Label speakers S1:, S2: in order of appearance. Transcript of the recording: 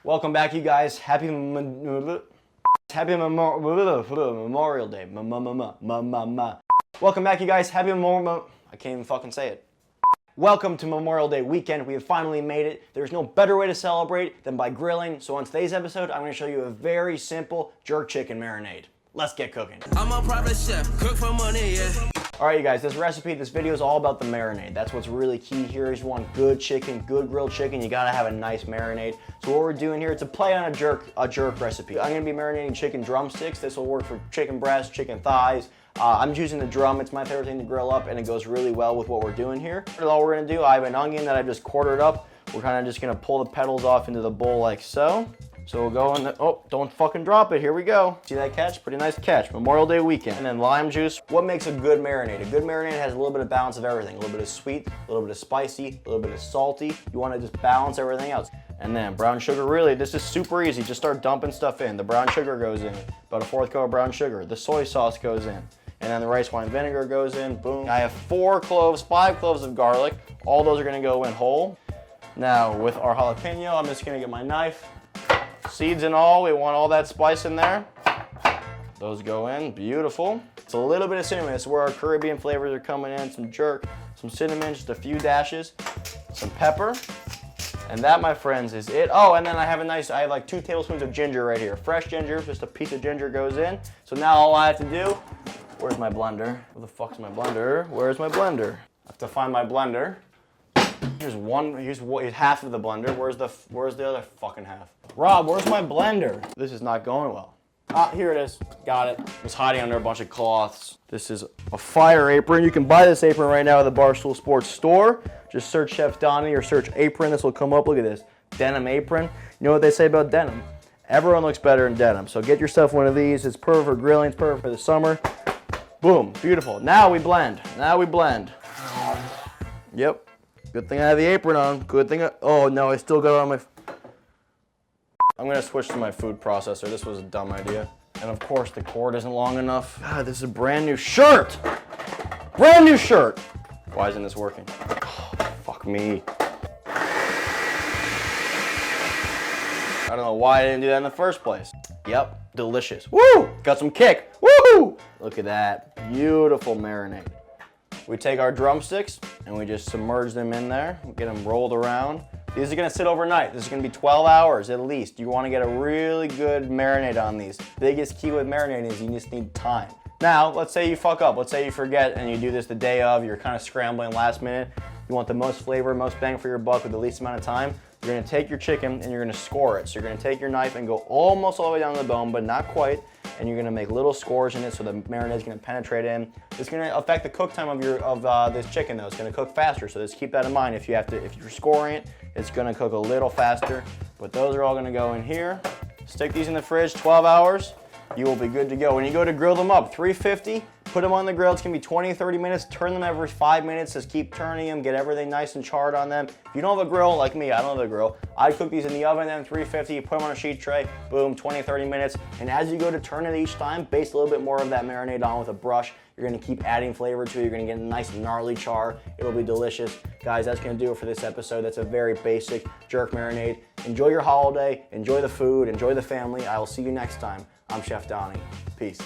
S1: Welcome back, you guys. Happy Memorial Day. Welcome back, you guys. Happy Memorial. I can't even fucking say it. Welcome to Memorial Day weekend. We have finally made it. There's no better way to celebrate than by grilling. So on today's episode, I'm going to show you a very simple jerk chicken marinade. Let's get cooking.
S2: I'm a private chef, cook for money, yeah.
S1: Alright you guys, this video is all about the marinade. That's what's really key here is you want good chicken, good grilled chicken, you gotta have a nice marinade. So what we're doing here, it's a play on a jerk recipe. I'm gonna be marinating chicken drumsticks. This will work for chicken breasts, chicken thighs. I'm choosing the drum, it's my favorite thing to grill up and it goes really well with what we're doing here. All we're gonna do, I have an onion that I just quartered up. We're kinda just gonna pull the petals off into the bowl like so. So we'll go in the, oh, don't fucking drop it, here we go. See that catch? Pretty nice catch, Memorial Day weekend. And then lime juice. What makes a good marinade? A good marinade has a little bit of balance of everything. A little bit of sweet, a little bit of spicy, a little bit of salty. You wanna just balance everything out. And then brown sugar, really, this is super easy. Just start dumping stuff in. The brown sugar goes in, about a 1/4 cup of brown sugar. The soy sauce goes in. And then the rice wine vinegar goes in, boom. I have 5 cloves of garlic. All those are gonna go in whole. Now with our jalapeno, I'm just gonna get my knife. Seeds and all, we want all that spice in there. Those go in, beautiful. It's a little bit of cinnamon, it's where our Caribbean flavors are coming in. Some jerk, some cinnamon, just a few dashes, some pepper. And that, my friends, is it. Oh, and then I have like 2 tablespoons of ginger right here. Fresh ginger, just a piece of ginger goes in. So now all I have to do, where's my blender? Where the fuck's my blender? Where's my blender? I have to find my blender. Here's half of the blender. Where's the other fucking half? Rob, where's my blender? This is not going well. Ah, here it is. Got it. It's hiding under a bunch of cloths. This is a fire apron. You can buy this apron right now at the Barstool Sports store. Just search Chef Donny or search apron. This will come up. Look at this. Denim apron. You know what they say about denim? Everyone looks better in denim. So get yourself one of these. It's perfect for grilling. It's perfect for the summer. Boom. Beautiful. Now we blend. Yep. Good thing I have the apron on. Good thing oh no, I still got it on my... I'm gonna switch to my food processor. This was a dumb idea. And of course the cord isn't long enough. God, this is a brand new shirt! Brand new shirt! Why isn't this working? Oh, fuck me. I don't know why I didn't do that in the first place. Yep, delicious. Woo! Got some kick. Woo! Look at that. Beautiful marinade. We take our drumsticks and we just submerge them in there, get them rolled around. These are gonna sit overnight. This is gonna be 12 hours at least. You wanna get a really good marinade on these. Biggest key with marinating is you just need time. Now, let's say you fuck up. Let's say you forget and you do this the day of, you're kind of scrambling last minute. You want the most flavor, most bang for your buck with the least amount of time. You're gonna take your chicken and you're gonna score it. So you're gonna take your knife and go almost all the way down to the bone, but not quite. And you're gonna make little scores in it so the marinade is gonna penetrate in. It's gonna affect the cook time of this chicken though. It's gonna cook faster, so just keep that in mind. If you're scoring it, it's gonna cook a little faster. But those are all gonna go in here. Stick these in the fridge, 12 hours. You will be good to go. When you go to grill them up, 350, put them on the grill. It's gonna be 20, 30 minutes. Turn them every 5 minutes. Just keep turning them, get everything nice and charred on them. If you don't have a grill, like me, I don't have a grill, I'd cook these in the oven, then 350, put them on a sheet tray, boom, 20, 30 minutes. And as you go to turn it each time, baste a little bit more of that marinade on with a brush. You're gonna keep adding flavor to it. You're gonna get a nice gnarly char. It'll be delicious. Guys, that's gonna do it for this episode. That's a very basic jerk marinade. Enjoy your holiday, enjoy the food, enjoy the family. I will see you next time. I'm Chef Donny. Peace.